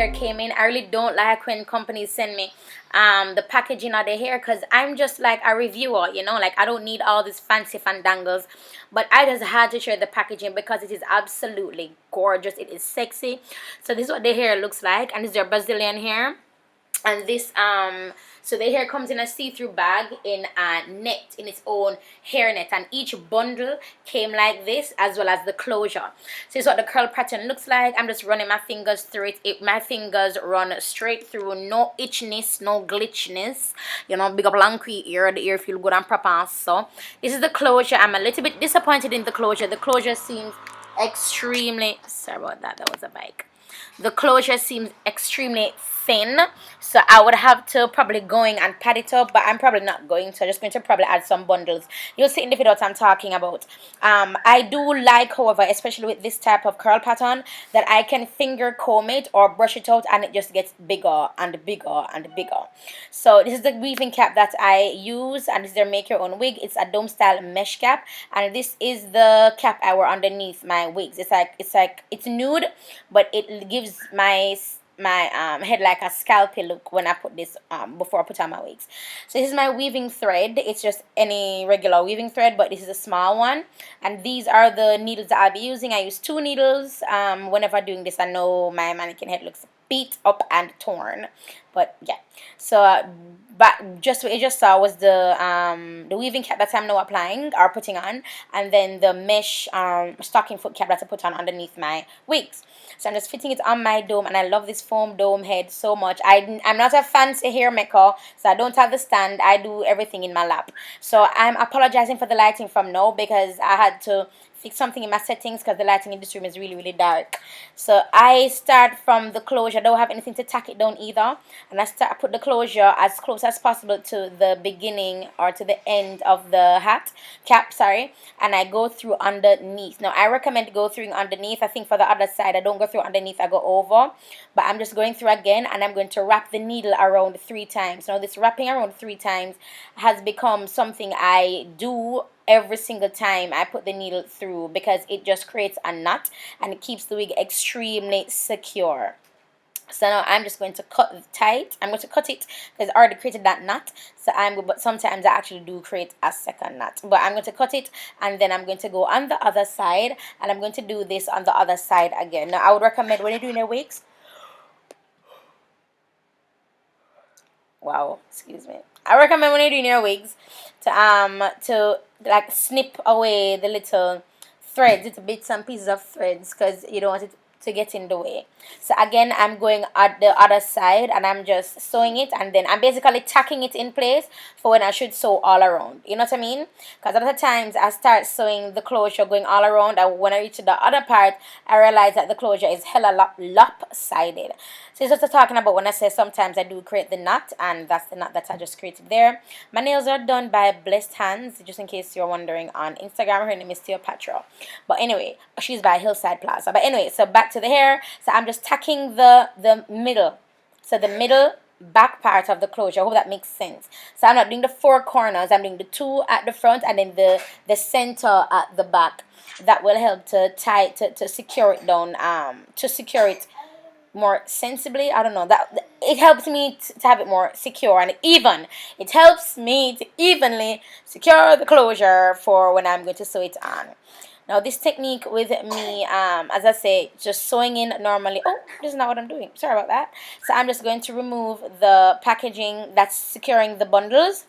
hair came in. I really don't like when companies send me the packaging of the hair, because I'm just like a reviewer, you know, like I don't need all these fancy fandangles. But I just had to share the packaging because it is absolutely gorgeous. It is sexy. So this is what the hair looks like, and this is your Brazilian hair. And this so the hair comes in a see-through bag in a net, in its own hair net, and each bundle came like this, as well as the closure. So this is what the curl pattern looks like. I'm just running my fingers through it. My fingers run straight through, no itchiness, no glitchiness, you know. Big up Longqi ear, the ear feel good and proper. So this is the closure. I'm a little bit disappointed in the closure. The closure seems extremely, sorry about that, that was a bike. The closure seems extremely thin, so I would have to probably going and pad it up, but I'm probably not going to. I'm just going to probably add some bundles. You'll see in the video what I'm talking about. I do like, however, especially with this type of curl pattern, that I can finger comb it or brush it out and it just gets bigger and bigger and bigger. So this is the weaving cap that I use, and this is their make your own wig. It's a dome style mesh cap, and this is the cap I wear underneath my wigs. It's nude, but it gives my head like a scalpy look when I put this before I put on my wigs. So this is my weaving thread. It's just any regular weaving thread, but this is a small one, and these are the needles that I'll be using. I use 2 needles whenever doing this. I know my mannequin head looks beat up and torn, but yeah. So but just what you just saw was the weaving cap that I'm now applying or putting on, and then the mesh stocking foot cap that I put on underneath my wigs. So I'm just fitting it on my dome, and I love this foam dome head so much. I'm not a fancy hair maker, so I don't have the stand. I do everything in my lap. So I'm apologizing for the lighting from now, because I had to fix something in my settings because the lighting in this room is really, really dark. So I start from the closure. I don't have anything to tack it down either, and I put the closure as close as possible to the beginning or to the end of the cap, sorry, and I go through underneath. Now I recommend go through underneath. I think for the other side I don't go through underneath, I go over, but I'm just going through again, and I'm going to wrap the needle around 3 times. Now this wrapping around 3 times has become something I do every single time I put the needle through, because it just creates a knot and it keeps the wig extremely secure. So now I'm just going to cut it tight. I'm going to cut it because I already created that knot. But sometimes I actually do create a second knot. But I'm going to cut it, and then I'm going to go on the other side, and I'm going to do this on the other side again. Now I would recommend when you're doing your wigs, wow, excuse me, I recommend when you're doing your wigs to like snip away the little threads, little bits and pieces of threads, because you don't want it to get in the way. So again, I'm going at the other side, and I'm just sewing it, and then I'm basically tacking it in place for when I should sew all around. You know what I mean? Because other times I start sewing the closure going all around, and when I reach to the other part, I realize that the closure is hella lopsided. So it's just talking about when I say sometimes I do create the knot, and that's the knot that I just created there. My nails are done by Blessed Hands, just in case you're wondering on Instagram. Her name is Cleopatra. But anyway, she's by Hillside Plaza. But anyway, so back to the hair. So I'm just tacking the middle. So the middle back part of the closure. I hope that makes sense. So I'm not doing the 4 corners. I'm doing the 2 at the front, and then the center at the back. That will help to secure it down, to secure it more sensibly. I don't know, that it helps me to have it more secure and even. It helps me to evenly secure the closure for when I'm going to sew it on. Now this technique with me, as I say, just sewing in normally. Oh, this is not what I'm doing, sorry about that. So I'm just going to remove the packaging that's securing the bundles.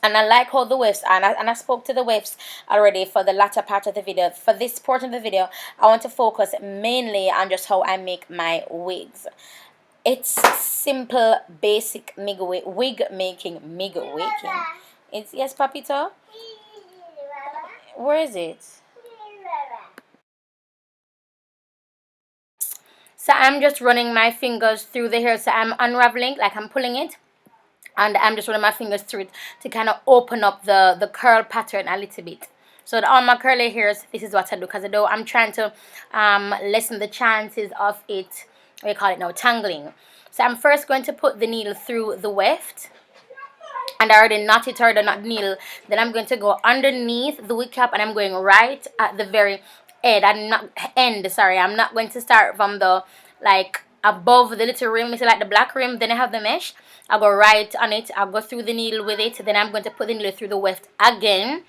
And I like how the wefts are, and I spoke to the wefts already for the latter part of the video. For this portion of the video, I want to focus mainly on just how I make my wigs. It's simple, basic wig making. It's, yes, Papito? Where is it? So I'm just running my fingers through the hair. So I'm unraveling, like I'm pulling it, and I'm just running my fingers through it to kind of open up the curl pattern a little bit. So on my curly hairs, this is what I do, because though I'm trying to lessen the chances of it, what do you call it now, tangling. So I'm first going to put the needle through the weft, and I already knot it, or the knot needle. Then I'm going to go underneath the wig cap, and I'm going right at the very end. I'm not going to start from the like above the little rim, it's like the black rim, then I have the mesh. I'll go right on it, I'll go through the needle with it, then I'm going to put the needle through the weft again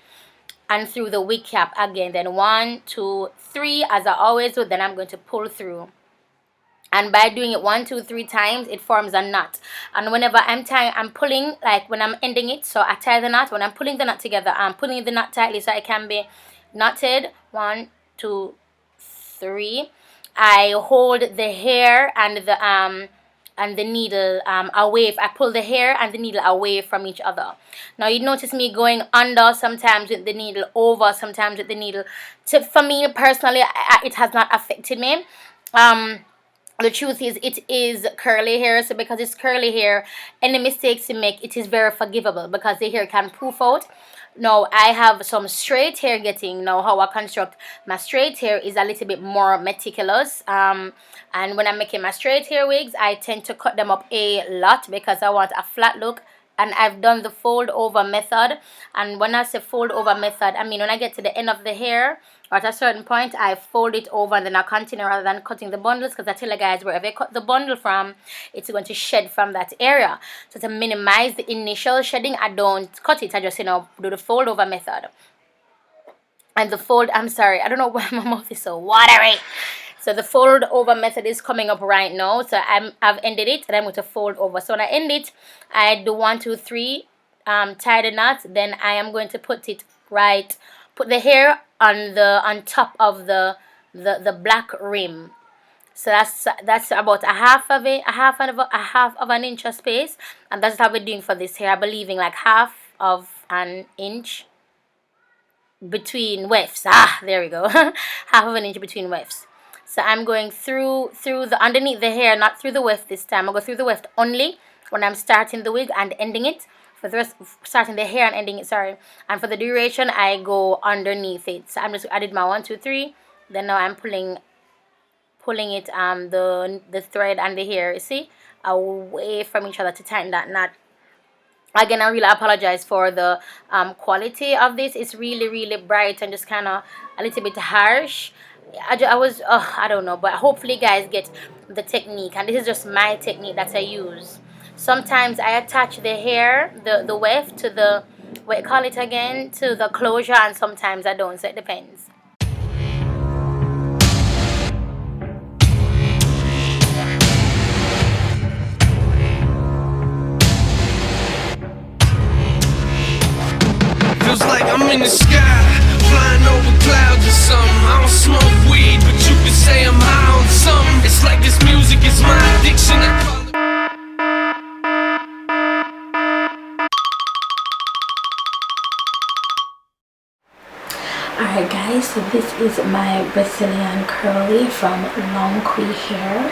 and through the wig cap again. Then 1, 2, 3, as I always do. Then I'm going to pull through, and by doing it 1, 2, 3 times, it forms a knot. And whenever I'm tying, I'm pulling, like when I'm ending it, so I tie the knot. When I'm pulling the knot together, I'm pulling the knot tightly so it can be knotted. 1, 2, 3. I hold the hair and the needle away. I pull the hair and the needle away from each other. Now you notice me going under sometimes with the needle, over sometimes with the needle. For me personally, it has not affected me. The truth is, it is curly hair, so because it's curly hair, any mistakes you make, it is very forgivable because the hair can poof out. Now I have some straight hair getting. Now how I construct my straight hair is a little bit more meticulous, and when I'm making my straight hair wigs, I tend to cut them up a lot because I want a flat look. And I've done the fold over method. And when I say fold over method, I mean when I get to the end of the hair, or at a certain point, I fold it over and then I continue rather than cutting the bundles, because I tell you guys, wherever you cut the bundle from, it's going to shed from that area. So to minimize the initial shedding, I don't cut it. I just, do the fold over method. And the fold, I'm sorry, I don't know why my mouth is so watery. So the fold over method is coming up right now. So I've ended it and I'm going to fold over. So when I end it, I do 1, 2, 3, tie the knot. Then I am going to put it right, put the hair on top of the black rim. So that's about a half of an inch of space, and that's what we're doing for this hair. I believe in like half of an inch between wefts. There we go. Half of an inch between wefts. So I'm going through the underneath the hair, not through the weft this time. I'll go through the weft only when I'm starting the wig and ending it. For the rest, starting the hair and ending it, sorry. And for the duration, I go underneath it. So I did my 1, 2, 3. Then now I'm pulling it the thread and the hair, you see, away from each other to tighten that knot. Again, I really apologize for the quality of this. It's really, really bright and just kind of a little bit harsh. I don't know, but hopefully you guys get the technique, and this is just my technique that I use. Sometimes I attach the hair, the weft to the, what you call it again, to the closure, and sometimes I don't, so it depends. Feels like I'm in the sky, flying over clouds or something. I don't smoke weed, but you could say I'm high on something. It's like this music is my addiction. Alright guys, so this is my Brazilian curly from Longqi hair,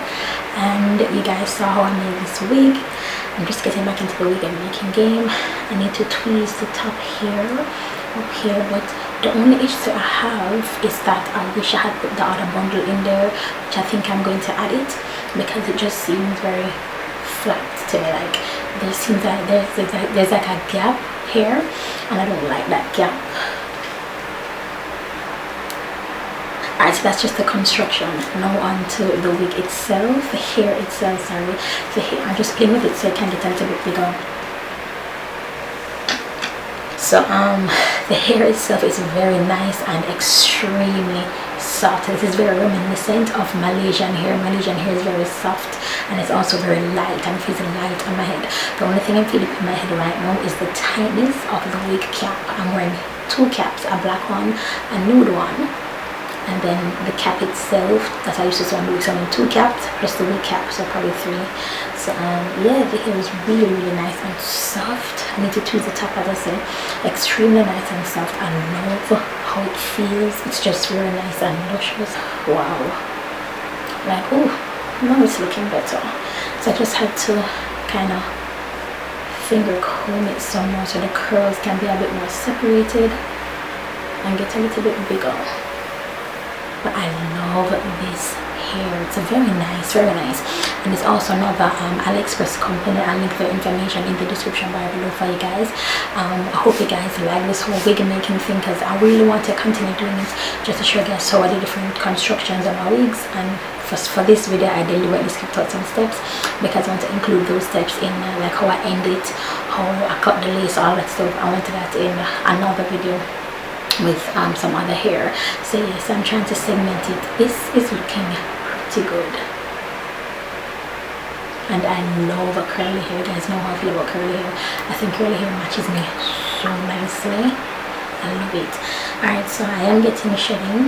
and you guys saw how I made this wig. I'm just getting back into the wig and making game. I need to tweeze the top here, up here, but the only issue I have is that I wish I had put the other bundle in there, which I think I'm going to add it, because it just seems very flat to me. Like there seems like there's like a gap here, and I don't like that gap. Alright, so that's just the construction. Now on to the wig itself, the hair itself, sorry. The hair, I'm just playing with it so it can get a little bit bigger. So the hair itself is very nice and extremely soft. This is very reminiscent of Malaysian hair. Malaysian hair is very soft and it's also very light. I'm feeling light on my head. The only thing I'm feeling in my head right now is the tightness of the wig cap. I'm wearing 2 caps, a black one, a nude one. And then the cap itself that I used to sew on the wig, so I'm in 2 caps plus the wig cap, so probably 3. So yeah, the hair is really, really nice and soft. I need to tweeze the top, as I said, extremely nice and soft. I love how it feels. It's just really nice and luscious. Wow, like, oh, now it's looking better. So I just had to kind of finger comb it some more so the curls can be a bit more separated and get a little bit bigger. But I love this hair. It's a very nice, and it's also another AliExpress company. I'll link the information in the description bar below for you guys. I hope you guys like this whole wig making thing, because I really want to continue doing it just to show you guys how I do different constructions on my wigs and for this video I deliberately skipped out some steps because I want to include those steps in like how I end it, how I cut the lace, all that stuff. I wanted that in another video with some other hair. So yes, I'm trying to segment it. This is looking pretty good, and I love a curly hair. You guys know how I feel about curly hair. I think curly hair matches me so nicely. I love it. Alright, so I am getting shedding,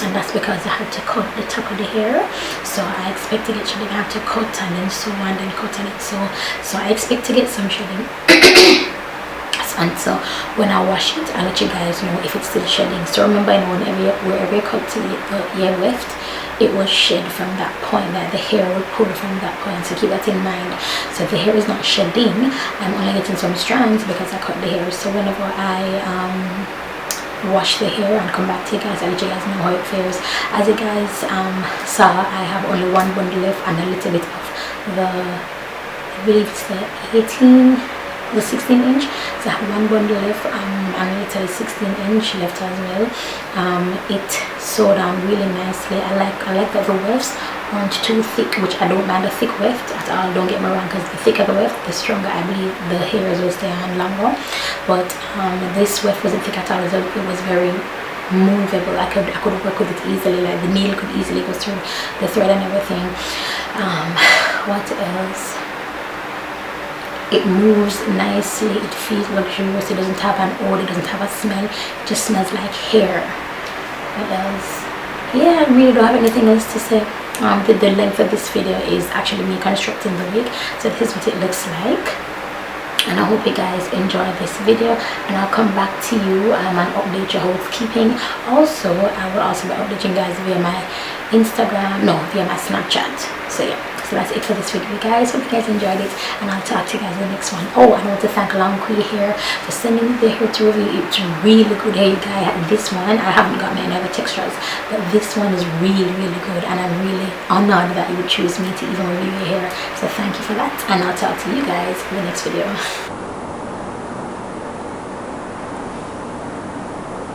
and that's because I had to cut the top of the hair. So I expect to get shedding. I have to cut and then sew and then cut and it sew. So I expect to get some shedding. And so when I wash it, I'll let you guys know if it's still shedding. So remember, I know wherever you cut the hair left, it will shed from that point, that the hair will pull from that point. So keep that in mind. So if the hair is not shedding, I'm only getting some strands because I cut the hair. So whenever I wash the hair and come back to you guys, I'll let you guys know how it fares. As you guys saw, I have only one bundle left and a little bit of the, I believe it's the 16-inch. So I have one bundle left and a little 16-inch left as well. It sewed on really nicely. I like that the wefts aren't too thick, which I don't mind a thick weft at all, don't get me wrong, because the thicker the weft, the stronger I believe the hairs will stay on longer. But this weft wasn't thick at all. It was very movable. I could work with it easily. Like the needle could easily go through the thread and everything. What else? It moves nicely, it feels luxurious, it doesn't have an odor, it doesn't have a smell, it just smells like hair. What else? Yeah, I really don't have anything else to say. The length of this video is actually me constructing the wig, so this is what it looks like. And I hope you guys enjoyed this video, and I'll come back to you and update your housekeeping. Also, I will also be updating you guys via my Instagram, via my Snapchat. So yeah, so that's it for this video, guys. Hope you guys enjoyed it, and I'll talk to you guys in the next one. Oh, and I want to thank Longqi here for sending me the hair to review. It's really good hair, guys. This one, I haven't got many other textures, but this one is really, really good, and I'm really honored that you would choose me to even review your hair. So thank you for that, and I'll talk to you guys in the next video.